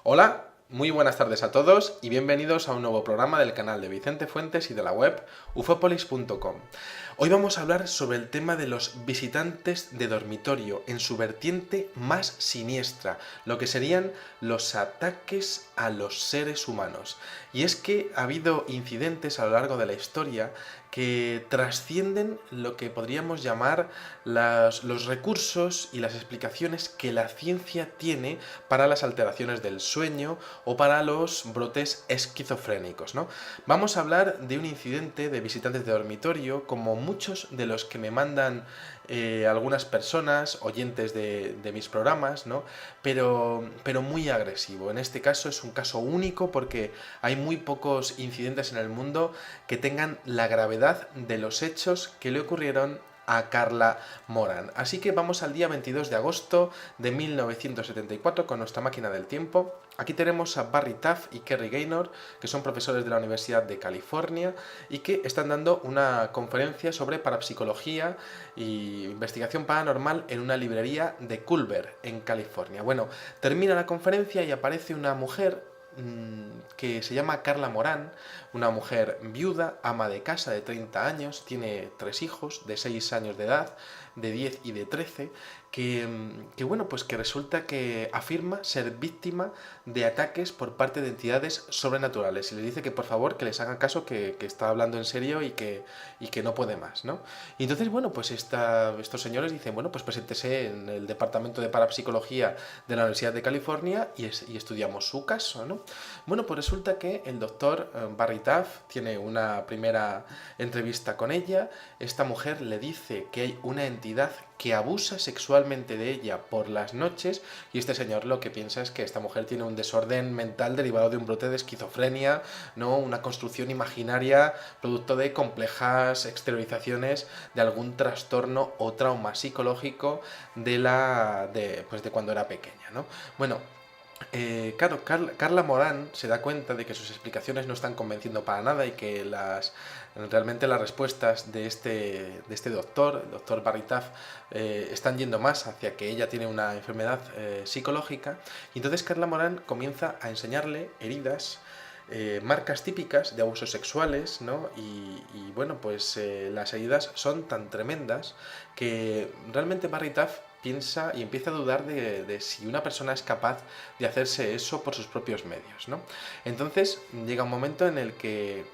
Hola, muy buenas tardes a todos y bienvenidos a un nuevo programa del canal de Vicente Fuentes y de la web ufopolis.com. Hoy vamos a hablar sobre el tema de los visitantes de dormitorio en su vertiente más siniestra, lo que serían los ataques a los seres humanos. Y es que ha habido incidentes a lo largo de la historia que trascienden lo que podríamos llamar los recursos y las explicaciones que la ciencia tiene para las alteraciones del sueño o para los brotes esquizofrénicos, ¿no? Vamos a hablar de un incidente de visitantes de dormitorio, como muchos de los que me mandan algunas personas, oyentes de mis programas, ¿no? Pero muy agresivo. En este caso es un caso único porque hay muy pocos incidentes en el mundo que tengan la gravedad de los hechos que le ocurrieron a Carla Moran. Así que vamos al día 22 de agosto de 1974 con nuestra máquina del tiempo. Aquí tenemos a Barry Taff y Kerry Gaynor, que son profesores de la Universidad de California y que están dando una conferencia sobre parapsicología e investigación paranormal en una librería de Culver, en California. Bueno, termina la conferencia y aparece una mujer que se llama Carla Moran, una mujer viuda, ama de casa de 30 años, tiene 3 hijos de 6 años de edad, de 10 y de 13, bueno, pues que resulta que afirma ser víctima de ataques por parte de entidades sobrenaturales y le dice que por favor que les haga caso, que está hablando en serio y que no puede más, ¿no? Y entonces, bueno, pues estos señores dicen, bueno, pues preséntese en el departamento de parapsicología de la Universidad de California y estudiamos su caso, ¿no? Bueno, pues resulta que el doctor Barry Taff tiene una primera entrevista con ella. Esta mujer le dice que hay una entidad que abusa sexualmente de ella por las noches y este señor lo que piensa es que esta mujer tiene un desorden mental derivado de un brote de esquizofrenia, ¿no? Una construcción imaginaria producto de complejas exteriorizaciones de algún trastorno o trauma psicológico de cuando era pequeña, ¿no? Bueno, claro, Carla Morán se da cuenta de que sus explicaciones no están convenciendo para nada y que realmente las respuestas de este doctor, el doctor Barry Taff, están yendo más hacia que ella tiene una enfermedad psicológica. Y entonces Carla Morán comienza a enseñarle heridas, marcas típicas de abusos sexuales, ¿no? Bueno, pues las heridas son tan tremendas que realmente Barry Taff piensa y empieza a dudar de si una persona es capaz de hacerse eso por sus propios medios, ¿no? Entonces llega un momento en el que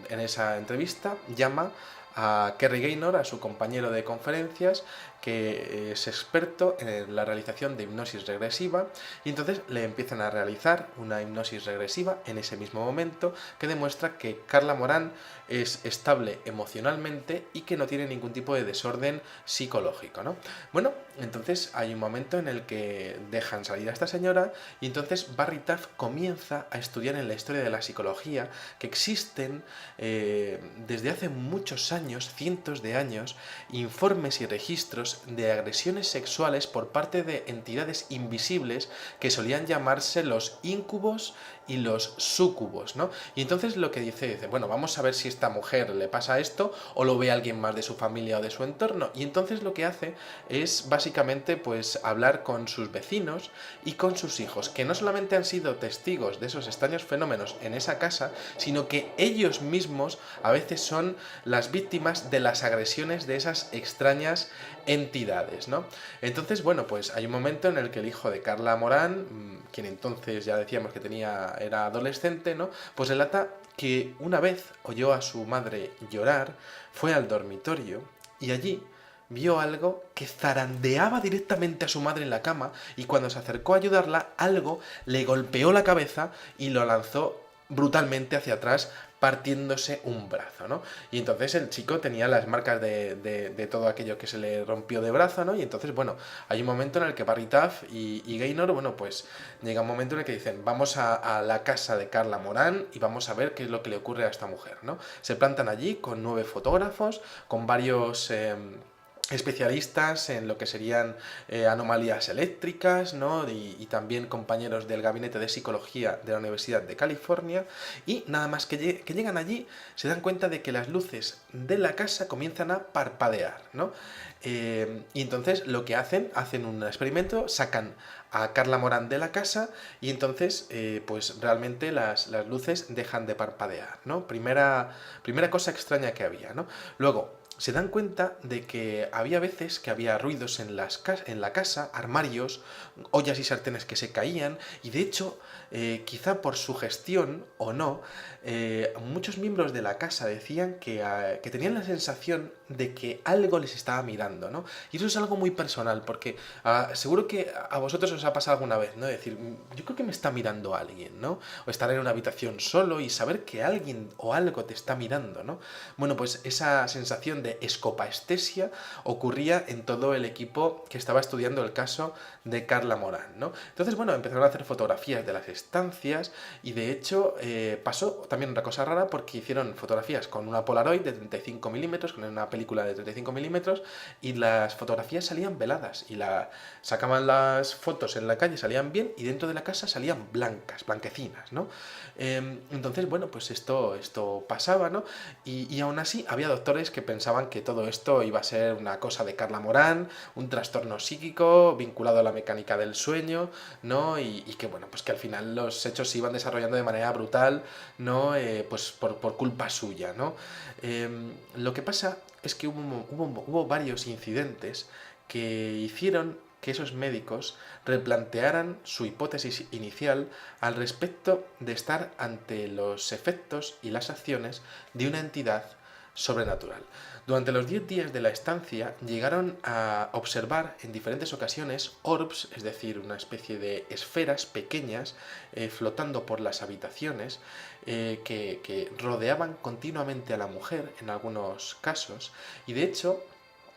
en esa entrevista llama a Kerry Gaynor, a su compañero de conferencias, que es experto en la realización de hipnosis regresiva, y entonces le empiezan a realizar una hipnosis regresiva en ese mismo momento que demuestra que Carla Morán es estable emocionalmente y que no tiene ningún tipo de desorden psicológico, ¿no? Bueno, entonces hay un momento en el que dejan salir a esta señora y entonces Barry Taff comienza a estudiar en la historia de la psicología que existen desde hace muchos años, cientos de años, informes y registros de agresiones sexuales por parte de entidades invisibles que solían llamarse los íncubos y los súcubos, ¿no? Y entonces lo que dice, bueno, vamos a ver si esta mujer le pasa esto o lo ve alguien más de su familia o de su entorno. Y entonces lo que hace es básicamente pues hablar con sus vecinos y con sus hijos, que no solamente han sido testigos de esos extraños fenómenos en esa casa, sino que ellos mismos a veces son las víctimas de las agresiones de esas extrañas entidades, ¿no? Entonces, bueno, pues hay un momento en el que el hijo de Carla Morán, quien entonces ya decíamos que era adolescente, ¿no? Pues relata que una vez oyó a su madre llorar, fue al dormitorio y allí vio algo que zarandeaba directamente a su madre en la cama y cuando se acercó a ayudarla, algo le golpeó la cabeza y lo lanzó brutalmente hacia atrás, partiéndose un brazo, ¿no? Y entonces el chico tenía las marcas de todo aquello que se le rompió de brazo, ¿no? Y entonces, bueno, hay un momento en el que Barry Taff y Gaynor, bueno, pues llega un momento en el que dicen, vamos a la casa de Carla Morán y vamos a ver qué es lo que le ocurre a esta mujer, ¿no? Se plantan allí con 9 fotógrafos, con varios especialistas en lo que serían anomalías eléctricas, ¿no? Y también compañeros del Gabinete de Psicología de la Universidad de California, y nada más que llegan allí se dan cuenta de que las luces de la casa comienzan a parpadear, ¿no? Y entonces lo que hacen un experimento, sacan a Carla Morán de la casa y entonces pues realmente las luces dejan de parpadear, ¿no? Primera cosa extraña que había, ¿no? Luego, se dan cuenta de que había veces que había ruidos en la casa, armarios, ollas y sartenes que se caían, y de hecho, quizá por sugestión o no, muchos miembros de la casa decían que tenían la sensación de que algo les estaba mirando, ¿no? Y eso es algo muy personal, porque seguro que a vosotros os ha pasado alguna vez, ¿no? Decir, yo creo que me está mirando alguien, ¿no? O estar en una habitación solo y saber que alguien o algo te está mirando, ¿no? Bueno, pues esa sensación de escopaestesia ocurría en todo el equipo que estaba estudiando el caso de Carla Morán, ¿no? Entonces, bueno, empezaron a hacer fotografías de las estancias y de hecho pasó también una cosa rara porque hicieron fotografías con una Polaroid de 35 milímetros, con una película de 35 milímetros, y las fotografías salían veladas y sacaban las fotos en la calle, salían bien, y dentro de la casa salían blancas, blanquecinas, ¿no? Entonces, bueno, pues esto pasaba, ¿no? Y aún así había doctores que pensaban que todo esto iba a ser una cosa de Carla Morán, un trastorno psíquico vinculado a la mecánica del sueño, ¿no? Y que, bueno, pues que al final los hechos se iban desarrollando de manera brutal, ¿no? Pues por culpa suya, ¿no? Lo que pasa es que hubo varios incidentes que hicieron que esos médicos replantearan su hipótesis inicial al respecto de estar ante los efectos y las acciones de una entidad sobrenatural. Durante los 10 días de la estancia llegaron a observar en diferentes ocasiones orbs, es decir, una especie de esferas pequeñas flotando por las habitaciones que rodeaban continuamente a la mujer en algunos casos, y de hecho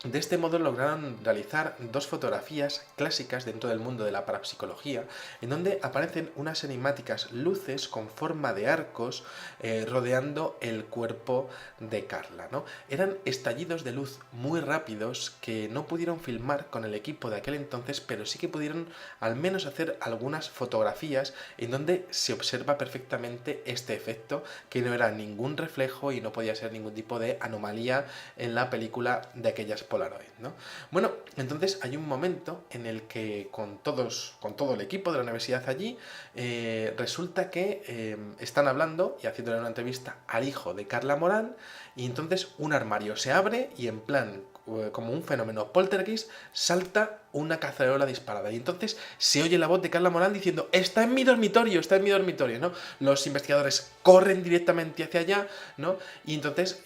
de este modo lograron realizar dos fotografías clásicas dentro del mundo de la parapsicología, en donde aparecen unas enigmáticas luces con forma de arcos rodeando el cuerpo de Carla, ¿no? Eran estallidos de luz muy rápidos que no pudieron filmar con el equipo de aquel entonces, pero sí que pudieron al menos hacer algunas fotografías en donde se observa perfectamente este efecto, que no era ningún reflejo y no podía ser ningún tipo de anomalía en la película de aquellas Polaroid, ¿no? Bueno, entonces hay un momento en el que con todo el equipo de la universidad allí, resulta que están hablando y haciéndole una entrevista al hijo de Carla Morán, y entonces un armario se abre y en plan como un fenómeno poltergeist salta una cacerola disparada, y entonces se oye la voz de Carla Morán diciendo está en mi dormitorio, ¿no? Los investigadores corren directamente hacia allá, ¿no? Y entonces,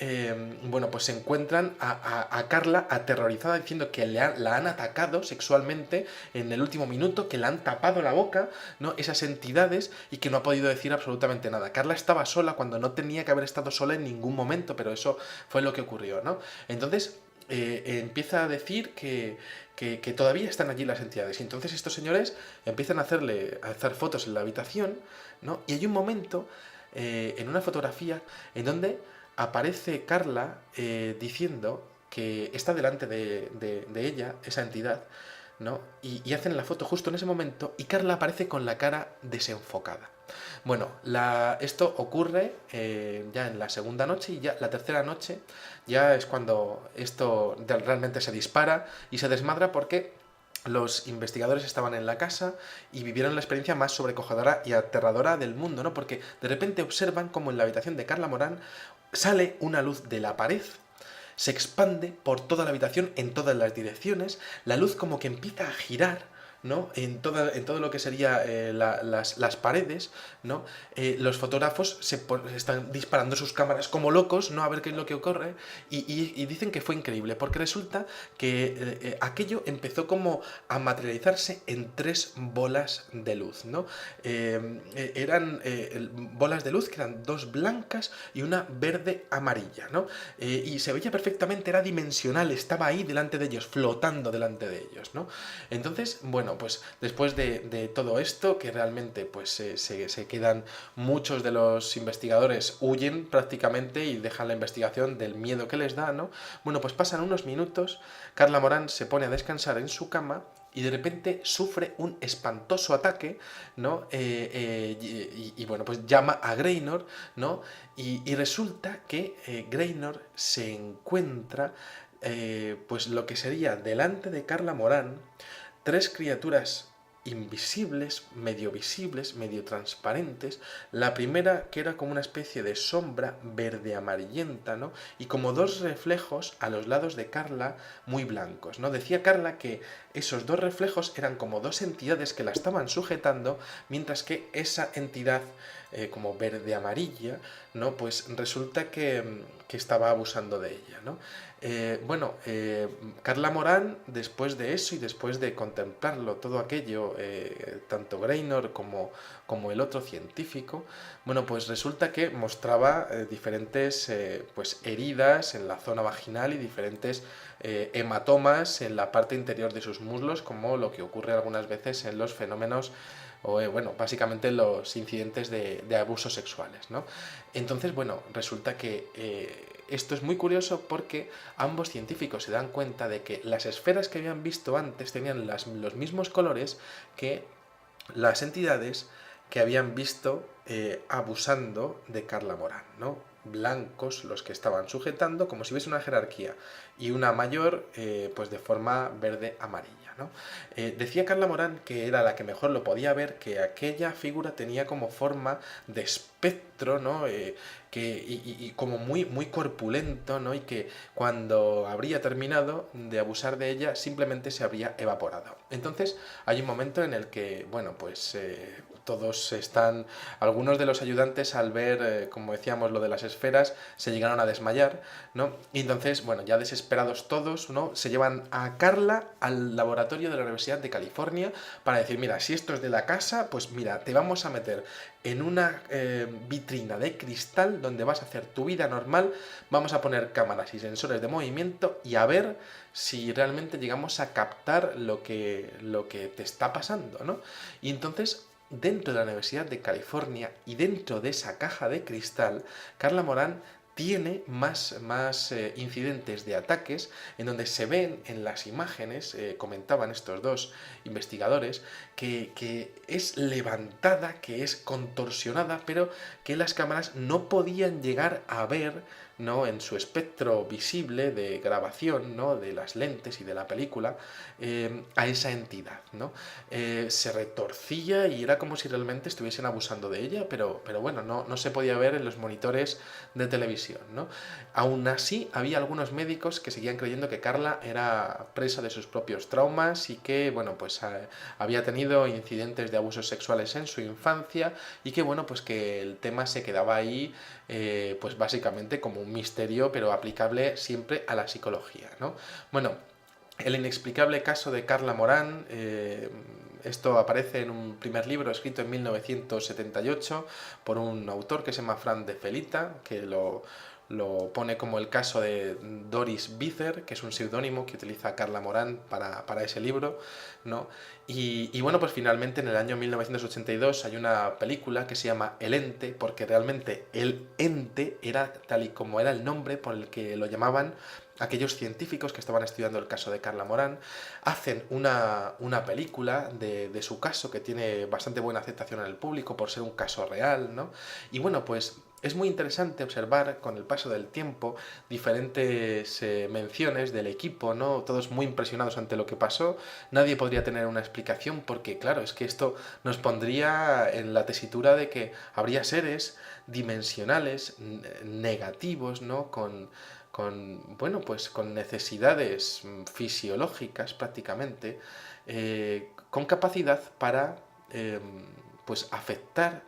bueno, pues se encuentran a Carla aterrorizada diciendo que la han atacado sexualmente en el último minuto, que le han tapado la boca, ¿no? Esas entidades, y que no ha podido decir absolutamente nada. Carla estaba sola cuando no tenía que haber estado sola en ningún momento, pero eso fue lo que ocurrió, ¿no? Entonces empieza a decir que todavía están allí las entidades, y entonces estos señores empiezan a hacer fotos en la habitación, ¿no? Y hay un momento en una fotografía en donde aparece Carla diciendo que está delante de ella, esa entidad, ¿no? Y hacen la foto justo en ese momento y Carla aparece con la cara desenfocada. Bueno, esto ocurre ya en la segunda noche, y ya la tercera noche ya es cuando esto realmente se dispara y se desmadra, porque los investigadores estaban en la casa y vivieron la experiencia más sobrecogedora y aterradora del mundo, ¿no? Porque de repente observan como en la habitación de Carla Morán sale una luz de la pared, se expande por toda la habitación en todas las direcciones, la luz como que empieza a girar, ¿no? En todo lo que sería las paredes, ¿no? Los fotógrafos están disparando sus cámaras como locos, ¿no? A ver qué es lo que ocurre, y dicen que fue increíble, porque resulta que aquello empezó como a materializarse en 3 bolas de luz, ¿no? Eran bolas de luz que eran 2 blancas y una verde amarilla, ¿no? Y se veía perfectamente, era dimensional, estaba ahí delante de ellos, flotando delante de ellos, ¿no? Entonces, bueno, bueno, pues después de todo esto, que realmente pues se quedan muchos de los investigadores, huyen prácticamente y dejan la investigación del miedo que les da, ¿no? Bueno, pues pasan unos minutos, Carla Morán se pone a descansar en su cama y de repente sufre un espantoso ataque, ¿no? Bueno, pues llama a Graynor, ¿no? Y resulta que Graynor se encuentra, pues lo que sería delante de Carla Morán, tres criaturas invisibles, medio transparentes. La primera que era como una especie de sombra verde amarillenta, ¿no? Y como dos reflejos a los lados de Carla muy blancos, ¿no? Decía Carla que esos dos reflejos eran como dos entidades que la estaban sujetando, mientras que esa entidad como verde amarilla, ¿no? Pues resulta que estaba abusando de ella, ¿no? Carla Morán, después de eso y después de contemplarlo todo aquello, tanto Graynor como el otro científico, bueno, pues resulta que mostraba diferentes pues heridas en la zona vaginal y diferentes hematomas en la parte interior de sus muslos, como lo que ocurre algunas veces en los fenómenos o básicamente los incidentes de abusos sexuales, ¿no? Entonces, bueno, resulta que esto es muy curioso porque ambos científicos se dan cuenta de que las esferas que habían visto antes tenían los mismos colores que las entidades que habían visto abusando de Carla Morán, ¿no? Blancos los que estaban sujetando, como si hubiese una jerarquía, y una mayor pues de forma verde-amarilla, ¿no? Decía Carla Morán que era la que mejor lo podía ver, que aquella figura tenía como forma de espectro, ¿no? Y como muy corpulento, ¿no? Y que cuando habría terminado de abusar de ella simplemente se habría evaporado. Entonces hay un momento en el que, bueno, pues todos están, algunos de los ayudantes al ver, como decíamos, lo de las esferas, se llegaron a desmayar, ¿no? Y entonces, bueno, ya desesperados todos, ¿no? Se llevan a Carla al laboratorio de la Universidad de California para decir, mira, si esto es de la casa, pues mira, te vamos a meter en una vitrina de cristal donde vas a hacer tu vida normal, vamos a poner cámaras y sensores de movimiento y a ver si realmente llegamos a captar lo que te está pasando, ¿no? Y entonces, dentro de la Universidad de California y dentro de esa caja de cristal, Carla Morán tiene más incidentes de ataques en donde se ven en las imágenes, comentaban estos dos investigadores, que es levantada, que es contorsionada, pero que las cámaras no podían llegar a ver, ¿no? En su espectro visible de grabación, ¿no? De las lentes y de la película, a esa entidad, ¿no? Se retorcía y era como si realmente estuviesen abusando de ella, pero bueno, no se podía ver en los monitores de televisión, ¿no? Aún así, había algunos médicos que seguían creyendo que Carla era presa de sus propios traumas y que, bueno, pues había tenido incidentes de abusos sexuales en su infancia y que, bueno, pues que el tema se quedaba ahí, pues básicamente como un misterio, pero aplicable siempre a la psicología, ¿no? Bueno, el inexplicable caso de Carla Morán, esto aparece en un primer libro escrito en 1978 por un autor que se llama Fran de Felita, que lo pone como el caso de Doris Bither, que es un seudónimo que utiliza Carla Morán para ese libro, ¿no? Y bueno, pues finalmente en el año 1982 hay una película que se llama El Ente, porque realmente el ente era tal y como era el nombre por el que lo llamaban aquellos científicos que estaban estudiando el caso de Carla Morán. Hacen una película de su caso que tiene bastante buena aceptación en el público por ser un caso real, ¿no? Y bueno, pues es muy interesante observar con el paso del tiempo diferentes menciones del equipo, ¿no? Todos muy impresionados ante lo que pasó. Nadie podría tener una explicación porque, claro, es que esto nos pondría en la tesitura de que habría seres dimensionales negativos, ¿no? Bueno, pues con necesidades fisiológicas prácticamente, con capacidad para pues afectar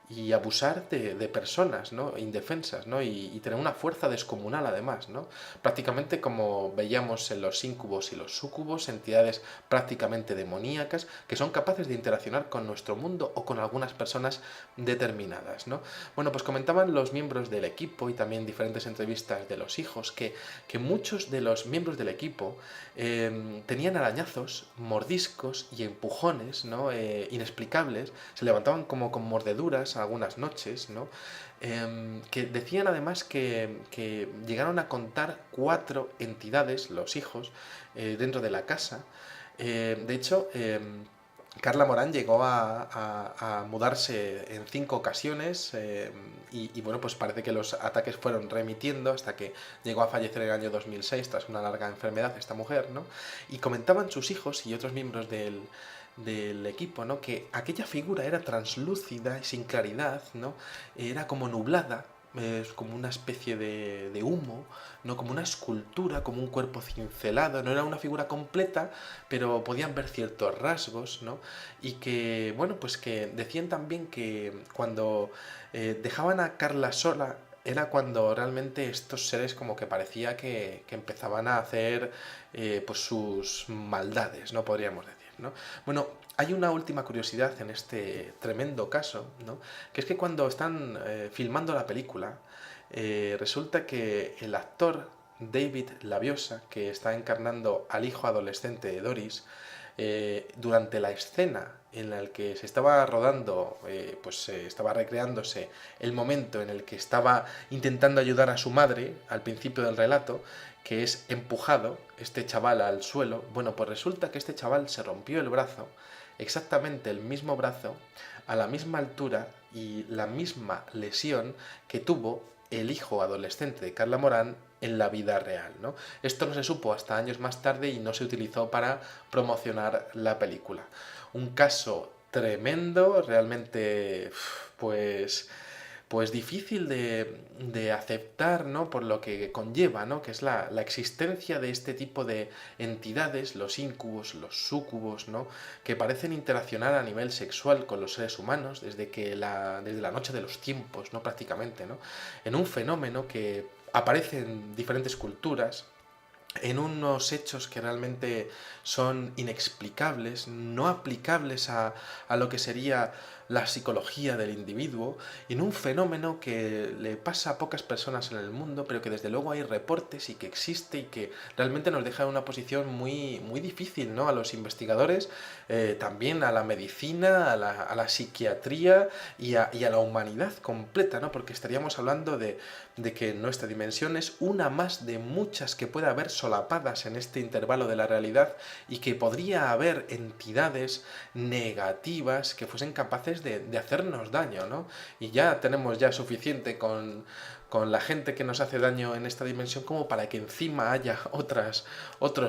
y abusar de personas, ¿no? Indefensas, ¿no? Y tener una fuerza descomunal además, ¿no? Prácticamente como veíamos en los íncubos y los súcubos, entidades prácticamente demoníacas que son capaces de interaccionar con nuestro mundo o con algunas personas determinadas, ¿no? Bueno, pues comentaban los miembros del equipo y también diferentes entrevistas de los hijos que muchos de los miembros del equipo tenían arañazos, mordiscos y empujones, ¿no? Inexplicables, se levantaban como con mordeduras algunas noches, ¿no? Que decían además que llegaron a contar 4 entidades, los hijos, dentro de la casa. De hecho, Carla Morán llegó a mudarse en 5 ocasiones y bueno, pues parece que los ataques fueron remitiendo hasta que llegó a fallecer en el año 2006 tras una larga enfermedad esta mujer, ¿no? Y comentaban sus hijos y otros miembros del equipo, ¿no? Que aquella figura era translúcida y sin claridad, ¿no? Era como nublada, es como una especie de humo, no como una escultura, como un cuerpo cincelado, no era una figura completa, pero podían ver ciertos rasgos, ¿no? Y que, bueno, pues que decían también que cuando dejaban a Carla sola, era cuando realmente estos seres como que parecía que empezaban a hacer pues sus maldades, ¿no? Podríamos decir, ¿no? Bueno, hay una última curiosidad en este tremendo caso, ¿no? Que es que cuando están filmando la película, resulta que el actor David Laviosa, que está encarnando al hijo adolescente de Doris, durante la escena en la que se estaba rodando, pues estaba recreándose el momento en el que estaba intentando ayudar a su madre al principio del relato, que es empujado este chaval al suelo. Bueno, pues resulta que este chaval se rompió el brazo, exactamente el mismo brazo, a la misma altura y la misma lesión que tuvo el hijo adolescente de Carla Morán en la vida real, ¿no? Esto no se supo hasta años más tarde y no se utilizó para promocionar la película. Un caso tremendo, realmente, pues difícil de aceptar, ¿no? Por lo que conlleva, ¿no? Que es la existencia de este tipo de entidades, los incubos, los súcubos, ¿no? Que parecen interaccionar a nivel sexual con los seres humanos desde la noche de los tiempos, ¿no? Prácticamente, ¿no? En un fenómeno que aparece en diferentes culturas, en unos hechos que realmente son inexplicables, no aplicables a lo que sería la psicología del individuo, y en un fenómeno que le pasa a pocas personas en el mundo, pero que desde luego hay reportes y que existe y que realmente nos deja en una posición muy, muy difícil, ¿no? A los investigadores, también a la medicina, a la psiquiatría y a la humanidad completa, ¿no? Porque estaríamos hablando de que nuestra dimensión es una más de muchas que puede haber solapadas en este intervalo de la realidad y que podría haber entidades negativas que fuesen capaces de hacernos daño, ¿no? Y ya tenemos ya suficiente con la gente que nos hace daño en esta dimensión como para que encima haya otros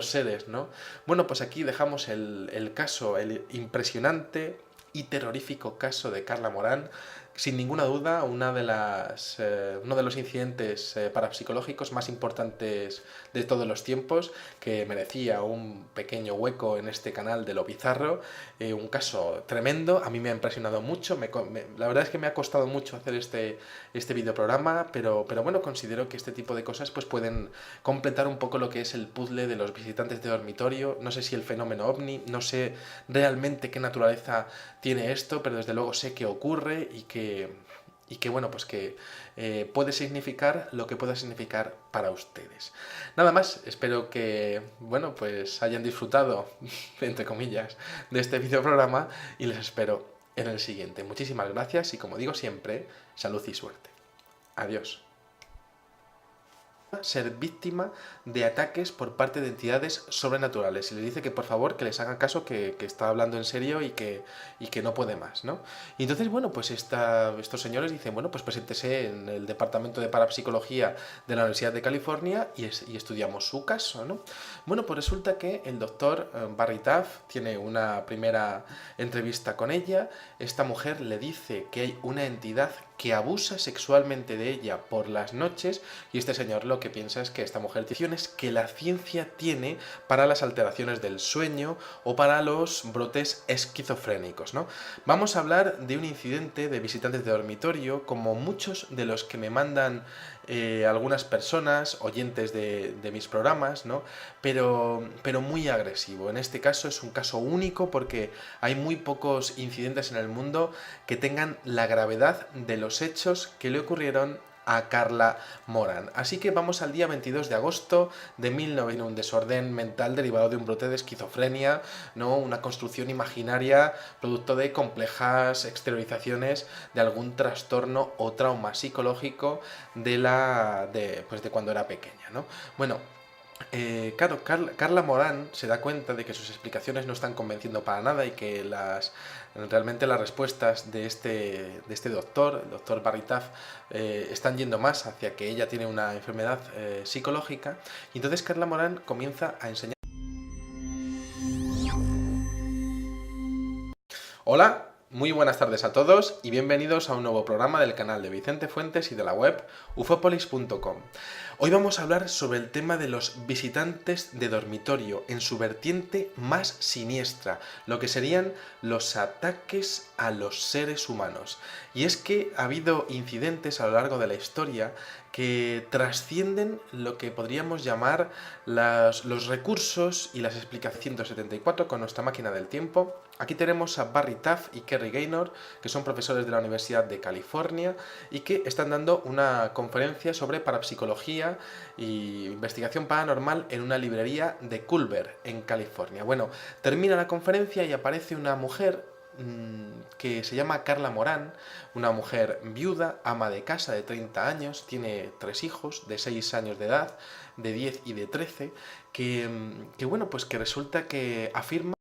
seres, ¿no? Bueno, pues aquí dejamos el caso, el impresionante y terrorífico caso de Carla Morán. Sin ninguna duda, uno de los incidentes parapsicológicos más importantes de todos los tiempos, que merecía un pequeño hueco en este canal de lo bizarro. Un caso tremendo, a mí me ha impresionado mucho, la verdad es que me ha costado mucho hacer este videoprograma, pero bueno, considero que este tipo de cosas pues pueden completar un poco lo que es el puzzle de los visitantes de dormitorio. No sé si el fenómeno ovni, no sé realmente qué naturaleza tiene esto, pero desde luego sé que ocurre y que bueno, pues que puede significar lo que pueda significar para ustedes. Nada más, espero que, bueno, pues hayan disfrutado, entre comillas, de este videoprograma y les espero en el siguiente. Muchísimas gracias y como digo siempre, salud y suerte. Adiós. Ser víctima de ataques por parte de entidades sobrenaturales y le dice que por favor que les hagan caso, que está hablando en serio y que no puede más, ¿no? Y entonces, bueno, pues estos señores dicen, bueno, pues preséntese en el departamento de parapsicología de la Universidad de California y estudiamos su caso, ¿no? Bueno, pues resulta que el doctor Barry Taff tiene una primera entrevista con ella. Esta mujer le dice que hay una entidad que abusa sexualmente de ella por las noches, y este señor lo que piensa es que esta mujer tiene que la ciencia tiene para las alteraciones del sueño o para los brotes esquizofrénicos, ¿no? Vamos a hablar de un incidente de visitantes de dormitorio, como muchos de los que me mandan algunas personas, oyentes de mis programas, ¿no? Pero muy agresivo. En este caso es un caso único porque hay muy pocos incidentes en el mundo que tengan la gravedad de los hechos que le ocurrieron a Carla Moran. Así que vamos al día 22 de agosto de 1900, un desorden mental derivado de un brote de esquizofrenia, ¿no? Una construcción imaginaria producto de complejas exteriorizaciones de algún trastorno o trauma psicológico de cuando era pequeña, ¿no? Bueno, claro, Carla Morán se da cuenta de que sus explicaciones no están convenciendo para nada y que realmente las respuestas de este doctor, el doctor Barry Taff, están yendo más hacia que ella tiene una enfermedad psicológica. Y entonces Carla Morán comienza a enseñar. Hola, muy buenas tardes a todos y bienvenidos a un nuevo programa del canal de Vicente Fuentes y de la web ufopolis.com. Hoy vamos a hablar sobre el tema de los visitantes de dormitorio en su vertiente más siniestra, lo que serían los ataques a los seres humanos. Y es que ha habido incidentes a lo largo de la historia que trascienden lo que podríamos llamar los recursos y las explicaciones. 174 con nuestra máquina del tiempo. Aquí tenemos a Barry Taff y Kerry Gaynor, que son profesores de la Universidad de California y que están dando una conferencia sobre parapsicología e investigación paranormal en una librería de Culver, en California. Bueno, termina la conferencia y aparece una mujer que se llama Carla Morán, una mujer viuda, ama de casa de 30 años, tiene 3 hijos de 6 años de edad, de 10 y de 13, que bueno, pues que resulta que afirma